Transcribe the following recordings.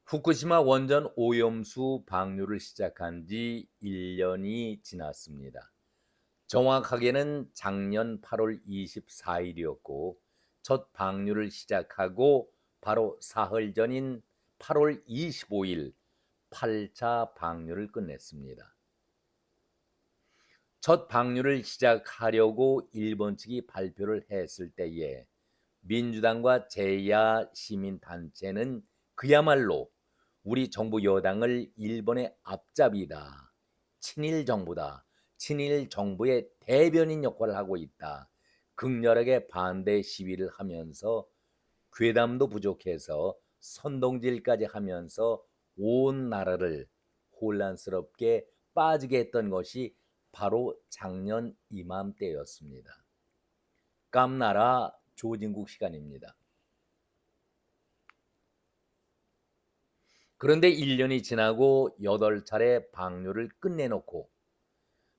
후쿠시마 원전 오염수 방류를 시작한 지 1년이 지났습니다. 정확하게는 작년 8월 24일이었고 첫 방류를 시작하고 바로 사흘 전인 8월 25일 8차 방류를 끝냈습니다. 첫 방류를 시작하려고 일본 측이 발표를 했을 때에 민주당과 제야 시민단체는 그야말로 우리 정부 여당을 일본의 앞잡이다, 친일 정부다, 친일 정부의 대변인 역할을 하고 있다, 극렬하게 반대 시위를 하면서 괴담도 부족해서 선동질까지 하면서 온 나라를 혼란스럽게 빠지게 했던 것이 바로 작년 이맘때였습니다. 깜나라 조진국 시간입니다. 그런데 1년이 지나고 8차례 방류를 끝내놓고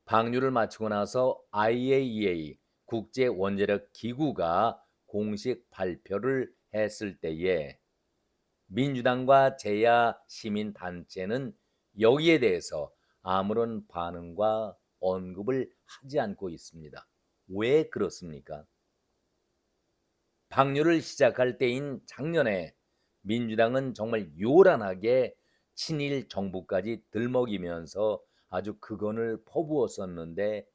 방류를 마치고 나서 IAEA 국제원자력기구가 공식 발표를 했을 때에 민주당과 제야 시민단체는 여기에 대해서 아무런 반응과 언급을 하지 않고 있습니다. 왜 그렇습니까? 방류를 시작할 때인 작년에 민주당은 정말 요란하게 친일 정부까지 들먹이면서 아주 극언을 퍼부었었는데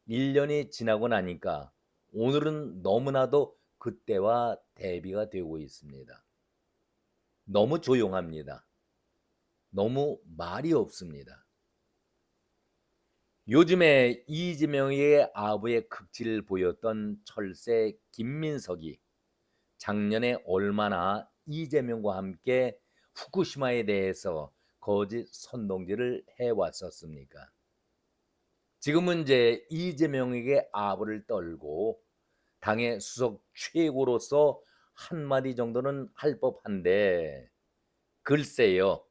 1년이 지나고 나니까 오늘은 너무나도 그때와 대비가 되고 있습니다. 너무 조용합니다. 너무 말이 없습니다. 요즘에 이재명의 아부의 극치를 보였던 철새 김민석이 작년에 얼마나 이재명과 함께 후쿠시마에 대해서 거짓 선동질을 해왔었습니까? 지금은 이제 이재명에게 아부를 떨고 당의 수석 최고로서 한마디 정도는 할 법한데 글쎄요.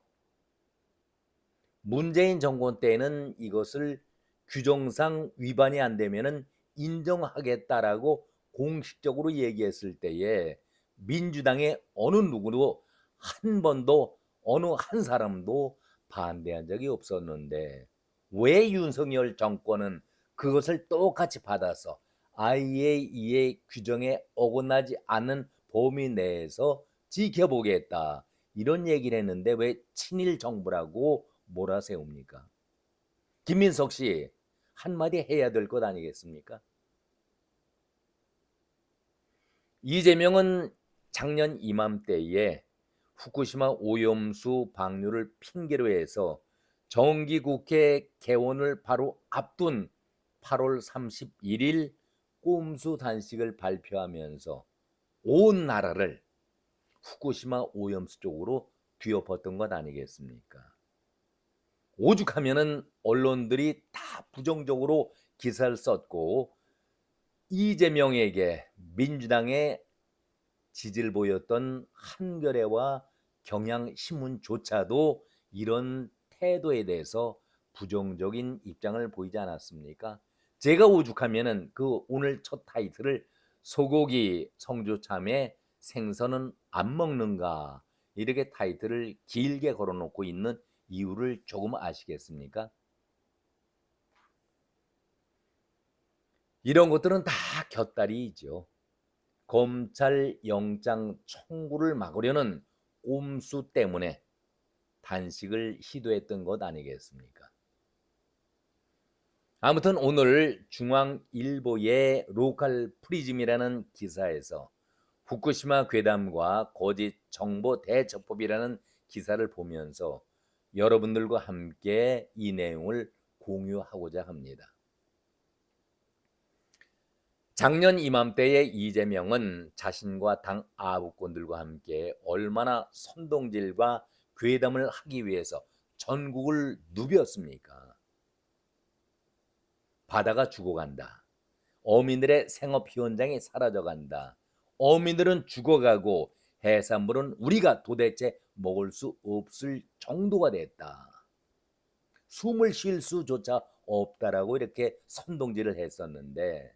문재인 정권 때는 이것을 규정상 위반이 안 되면은 인정하겠다라고 공식적으로 얘기했을 때에 민주당의 어느 누구도 한 번도 어느 한 사람도 반대한 적이 없었는데 왜 윤석열 정권은 그것을 똑같이 받아서 IAEA 규정에 어긋나지 않는 범위 내에서 지켜보겠다 이런 얘기를 했는데 왜 친일 정부라고 몰아세웁니까? 김민석 씨 한마디 해야 될 것 아니겠습니까? 이재명은 작년 이맘때에 후쿠시마 오염수 방류를 핑계로 해서 정기국회 개원을 바로 앞둔 8월 31일 꼼수 단식을 발표하면서 온 나라를 후쿠시마 오염수 쪽으로 뒤엎었던 것 아니겠습니까? 오죽하면은 언론들이 다 부정적으로 기사를 썼고 이재명에게 민주당의 지지를 보였던 한겨레와 경향신문조차도 이런 태도에 대해서 부정적인 입장을 보이지 않았습니까? 제가 오죽하면은 그 오늘 첫 타이틀을 소고기 성조참에 생선은 안 먹는가 이렇게 타이틀을 길게 걸어놓고 있는 이유를 조금 아시겠습니까? 이런 것들은 다 곁다리이죠. 검찰 영장 청구를 막으려는 꼼수 때문에 단식을 시도했던 것 아니겠습니까? 아무튼 오늘 중앙일보의 로컬 프리즘이라는 기사에서 후쿠시마 괴담과 거짓 정보 대처법이라는 기사를 보면서 여러분들과 함께 이 내용을 공유하고자 합니다. 작년 이맘때에 이재명은 자신과 당 아부꾼들과 함께 얼마나 선동질과 괴담을 하기 위해서 전국을 누볐습니까? 바다가 죽어간다. 어민들의 생업 현장이 사라져간다. 어민들은 죽어가고 해산물은 우리가 도대체 먹을 수 없을 정도가 됐다. 숨을 쉴 수조차 없다라고 이렇게 선동질을 했었는데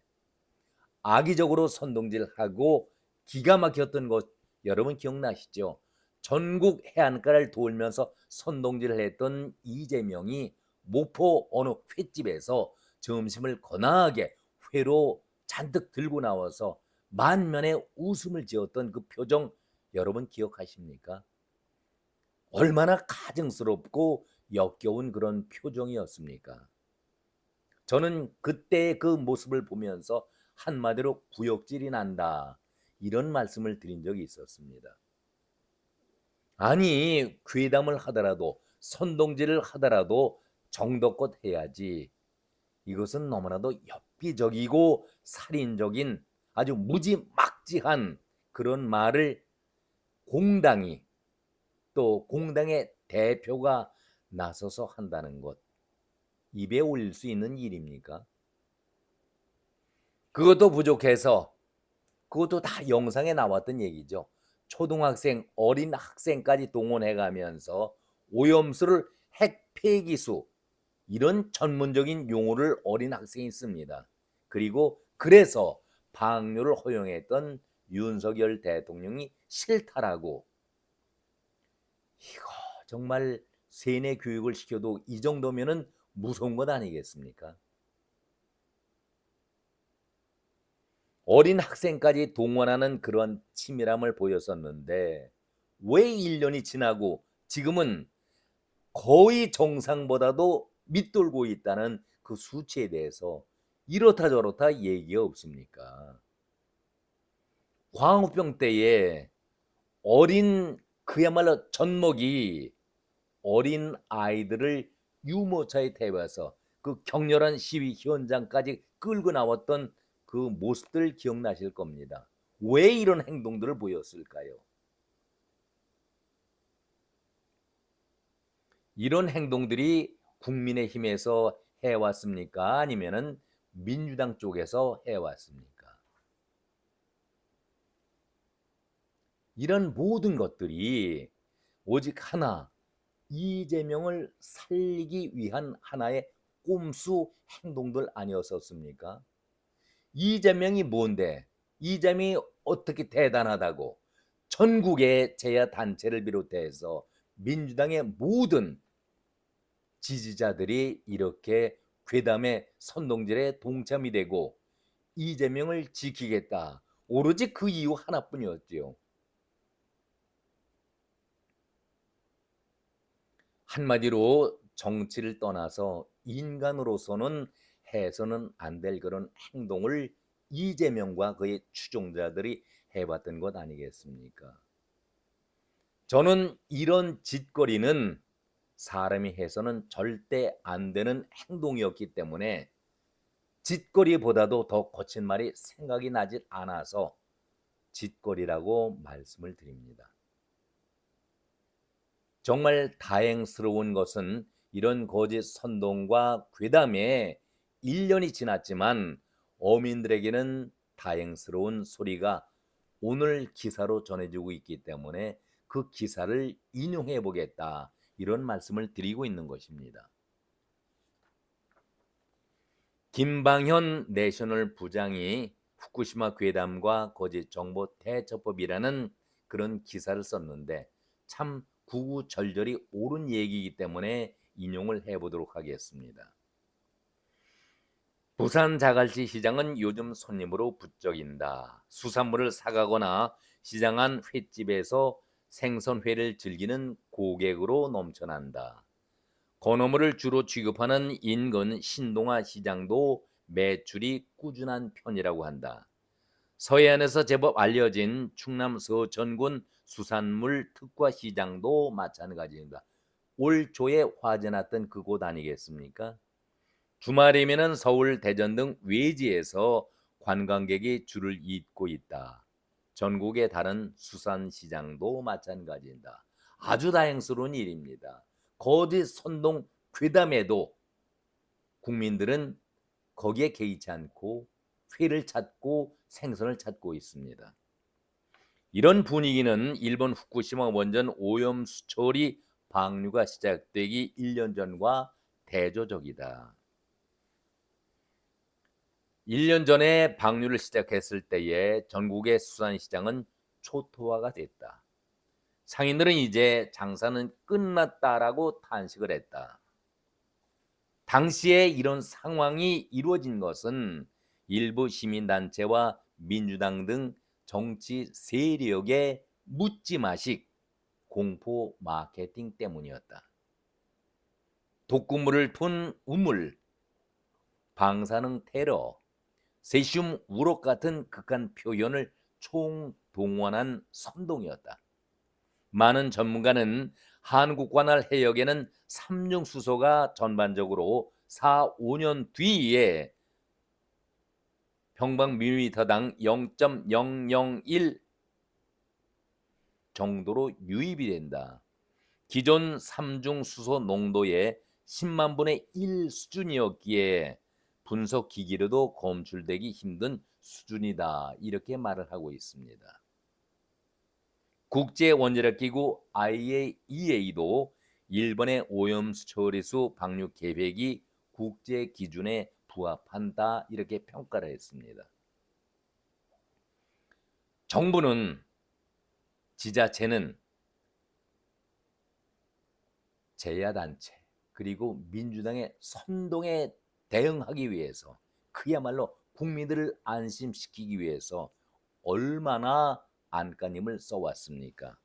악의적으로 선동질하고 기가 막혔던 것 여러분 기억나시죠? 전국 해안가를 돌면서 선동질을 했던 이재명이 목포 어느 횟집에서 점심을 거나하게 회로 잔뜩 들고 나와서 만면에 웃음을 지었던 그 표정 여러분 기억하십니까? 얼마나 가증스럽고 역겨운 그런 표정이었습니까? 저는 그때의 그 모습을 보면서 한마디로 구역질이 난다, 이런 말씀을 드린 적이 있었습니다. 아니, 괴담을 하더라도 선동질을 하더라도 정도껏 해야지. 이것은 너무나도 엽기적이고 살인적인 아주 무지막지한 그런 말을 공당이, 또 공당의 대표가 나서서 한다는 것, 입에 올릴 수 있는 일입니까? 그것도 부족해서, 그것도 다 영상에 나왔던 얘기죠. 초등학생, 어린 학생까지 동원해 가면서 오염수를 핵폐기수, 이런 전문적인 용어를 어린 학생이 씁니다. 그리고 그래서 방류를 허용했던 윤석열 대통령이 싫다라고. 이거 정말 세뇌 교육을 시켜도 이 정도면은 무서운 것 아니겠습니까? 어린 학생까지 동원하는 그런 치밀함을 보였었는데 왜 1년이 지나고 지금은 거의 정상보다도 밑돌고 있다는 그 수치에 대해서 이렇다 저렇다 얘기가 없습니까? 광우병 때에 어린, 그야말로 젖먹이 어린 아이들을 유모차에 태워서 그 격렬한 시위 현장까지 끌고 나왔던 그 모습들 기억나실 겁니다. 왜 이런 행동들을 보였을까요? 이런 행동들이 국민의힘에서 해왔습니까? 아니면은 민주당 쪽에서 해왔습니까? 이런 모든 것들이 오직 하나, 이재명을 살리기 위한 하나의 꼼수 행동들 아니었었습니까? 이재명이 뭔데? 이재명이 어떻게 대단하다고 전국의 제야 단체를 비롯해서 민주당의 모든 지지자들이 이렇게 괴담의 선동질에 동참이 되고 이재명을 지키겠다, 오로지 그 이유 하나뿐이었지요. 한마디로 정치를 떠나서 인간으로서는 해서는 안 될 그런 행동을 이재명과 그의 추종자들이 해봤던 것 아니겠습니까? 저는 이런 짓거리는 사람이 해서는 절대 안 되는 행동이었기 때문에 짓거리보다도 더 거친 말이 생각이 나질 않아서 짓거리라고 말씀을 드립니다. 정말 다행스러운 것은 이런 거짓 선동과 괴담에 1년이 지났지만 어민들에게는 다행스러운 소리가 오늘 기사로 전해지고 있기 때문에 그 기사를 인용해 보겠다, 이런 말씀을 드리고 있는 것입니다. 김방현 내셔널 부장이 후쿠시마 괴담과 거짓 정보 대처법이라는 그런 기사를 썼는데 참 구구절절이 옳은 얘기이기 때문에 인용을 해보도록 하겠습니다. 부산 자갈치 시장은 요즘 손님으로 부쩍인다. 수산물을 사가거나 시장 안 횟집에서 생선회를 즐기는 고객으로 넘쳐난다. 건어물을 주로 취급하는 인근 신동아 시장도 매출이 꾸준한 편이라고 한다. 서해안에서 제법 알려진 충남 서천군 수산물 특화 시장도 마찬가지입니다. 올 초에 화재 났던 그곳 아니겠습니까? 주말이면은 서울, 대전 등 외지에서 관광객이 줄을 잇고 있다. 전국의 다른 수산시장도 마찬가지입니다. 아주 다행스러운 일입니다. 거짓 선동 괴담에도 국민들은 거기에 개의치 않고 회를 찾고 생선을 찾고 있습니다. 이런 분위기는 일본 후쿠시마 원전 오염수 처리 방류가 시작되기 1년 전과 대조적이다. 1년 전에 방류를 시작했을 때에 전국의 수산시장은 초토화가 됐다. 상인들은 이제 장사는 끝났다라고 탄식을 했다. 당시에 이런 상황이 이루어진 것은 일부 시민단체와 민주당 등 정치 세력의 묻지마식 공포 마케팅 때문이었다. 독극물을 푼 우물, 방사능 테러, 세슘 우럭 같은 극한 표현을 총동원한 선동이었다. 많은 전문가는 한국관할 해역에는 삼중수소가 전반적으로 4, 5년 뒤에 평방밀리미터당 0.001 정도로 유입이 된다. 기존 삼중수소 농도의 10만 분의 1 수준이었기에 분석기기로도 검출되기 힘든 수준이다. 이렇게 말을 하고 있습니다. 국제원자력기구 IAEA도 일본의 오염수 처리수 방류 계획이 국제 기준에 부합한다 이렇게 평가를 했습니다. 정부는, 지자체는, 제2야단체 그리고 민주당의 선동에 대응하기 위해서, 그야말로 국민들을 안심시키기 위해서 얼마나 안간힘을 써왔습니까?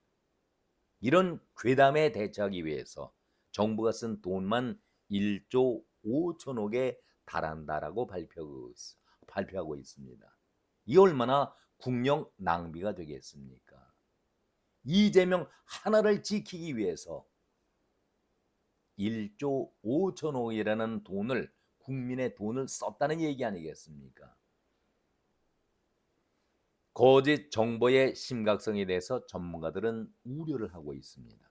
이런 괴담에 대처하기 위해서 정부가 쓴 돈만 1조 5천억에 달한다라고 발표하고 있습니다. 이 얼마나 국력 낭비가 되겠습니까? 이재명 하나를 지키기 위해서 1조 5천억이라는 돈을, 국민의 돈을 썼다는 얘기 아니겠습니까? 거짓 정보의 심각성에 대해서 전문가들은 우려를 하고 있습니다.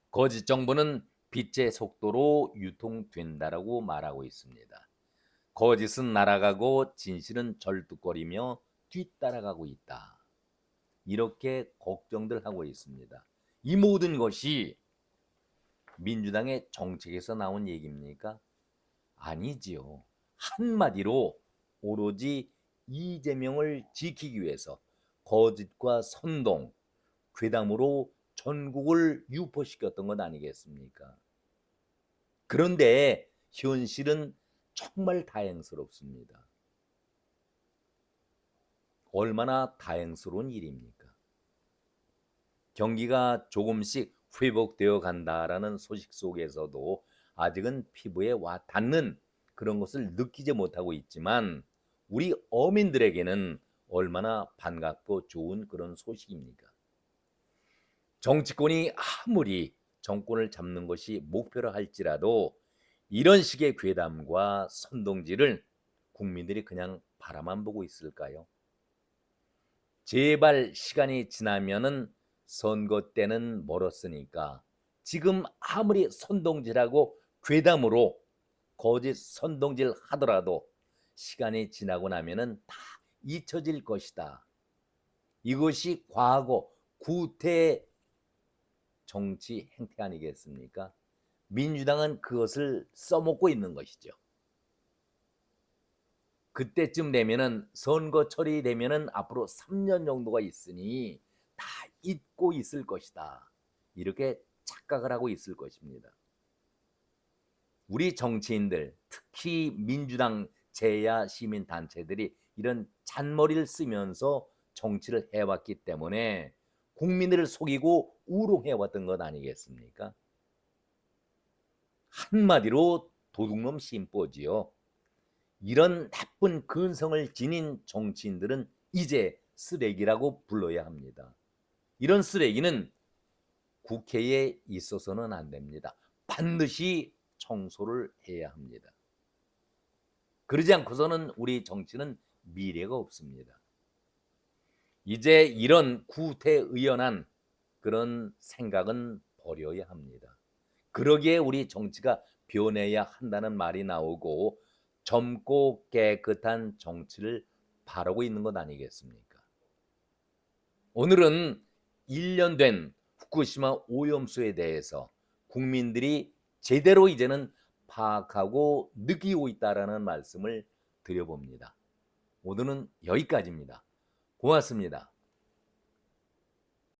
거짓 정보는 빛의 속도로 유통된다라고 말하고 있습니다. 거짓은 날아가고 진실은 절뚝거리며 뒤따라가고 있다. 이렇게 걱정들 하고 있습니다. 이 모든 것이 민주당의 정책에서 나온 얘기입니까? 아니지요. 한마디로 오로지 이재명을 지키기 위해서 거짓과 선동, 괴담으로 전국을 유포시켰던 것 아니겠습니까? 그런데 현실은 정말 다행스럽습니다. 얼마나 다행스러운 일입니까? 경기가 조금씩 회복되어 간다라는 소식 속에서도 아직은 피부에 와 닿는 그런 것을 느끼지 못하고 있지만 우리 어민들에게는 얼마나 반갑고 좋은 그런 소식입니까? 정치권이 아무리 정권을 잡는 것이 목표라 할지라도 이런 식의 괴담과 선동질을 국민들이 그냥 바라만 보고 있을까요? 제발 시간이 지나면은 선거 때는 멀었으니까 지금 아무리 선동질하고 괴담으로 거짓 선동질 하더라도 시간이 지나고 나면은 다 잊혀질 것이다. 이것이 과거 구태 정치 행태 아니겠습니까? 민주당은 그것을 써먹고 있는 것이죠. 그때쯤 되면은 선거철이 되면은 앞으로 3년 정도가 있으니 다 잊고 있을 것이다. 이렇게 착각을 하고 있을 것입니다. 우리 정치인들, 특히 민주당 제야 시민단체들이 이런 잔머리를 쓰면서 정치를 해왔기 때문에 국민들을 속이고 우롱해왔던 것 아니겠습니까? 한마디로 도둑놈 심보지요. 이런 나쁜 근성을 지닌 정치인들은 이제 쓰레기라고 불러야 합니다. 이런 쓰레기는 국회에 있어서는 안 됩니다. 반드시 청소를 해야 합니다. 그러지 않고서는 우리 정치는 미래가 없습니다. 이제 이런 구태의연한 그런 생각은 버려야 합니다. 그러기에 우리 정치가 변해야 한다는 말이 나오고 젊고 깨끗한 정치를 바라고 있는 것 아니겠습니까? 오늘은 1년 된 후쿠시마 오염수에 대해서 국민들이 제대로 이제는 파악하고 느끼고 있다라는 말씀을 드려봅니다. 오늘은 여기까지입니다. 고맙습니다.